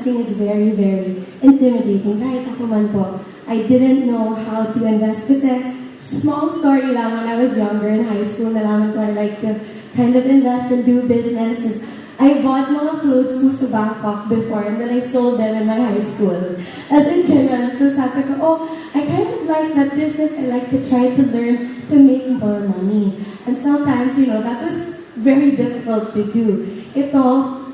investing is very, very intimidating. Kahit ako man po, I didn't know how to invest. Kasi small story lang, when I was younger in high school, nalaman ko I like to kind of invest and do business. Is I bought mga clothes po sa Bangkok before and then I sold them in my high school. As in ganun. So sabi ko, oh, I kind of like that business. I like to try to learn to make more money. And sometimes, that was very difficult to do.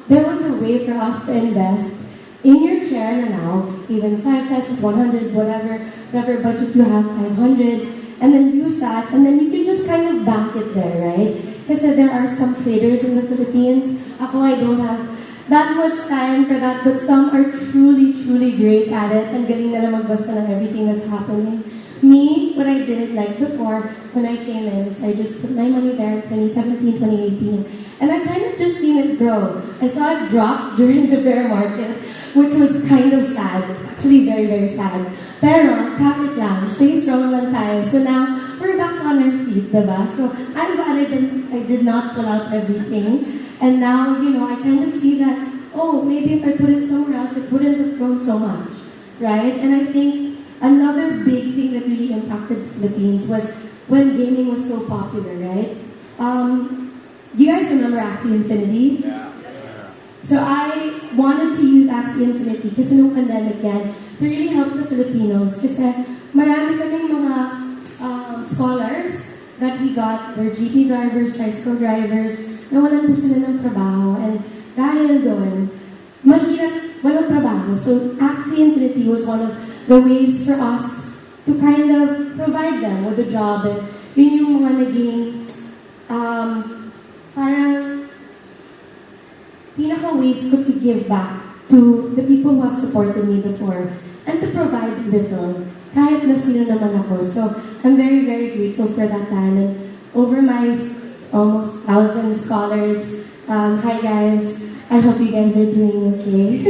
There was a way for us to invest in your chair na now, even 5 pesos, 100, whatever budget you have, 500, and then use that, and then you can just kind of bank it there, right? Because there are some traders in the Philippines. Ako, I don't have that much time for that, but some are truly, truly great at it. Ang galing nila magbasa ng everything that's happening. Me, what I did like before, when I came in, is I just put my money there in 2017, 2018, and I kind of just seen it grow. I saw it drop during the bear market, which was kind of sad. Actually, very, very sad. Pero, kapit lang, stay strong lang tayo. So now, we're back on our feet, diba? So, I'm glad I did not pull out everything. And now, I kind of see that, oh, maybe if I put it somewhere else, it wouldn't have grown so much, right? And I think another big thing that really impacted the Philippines was when gaming was so popular, right? Do you guys remember Axie Infinity? Yeah. So I wanted to use Axie Infinity kasi nung pandemic yan to really help the Filipinos kasi marami kaming mga scholars that we got were jeepney drivers, tricycle drivers, nawalan po sila ng trabaho, and dahil doon, mahirap walang trabaho. So Axie Infinity was one of the ways for us to kind of provide them with a job, and yun yung mga naging parang pinaka-ways ko to give back to the people who have supported me before and to provide little, kahit na sino naman ako. So, I'm very, very grateful for that time. And over my almost 1,000 scholars, hi guys, I hope you guys are doing okay.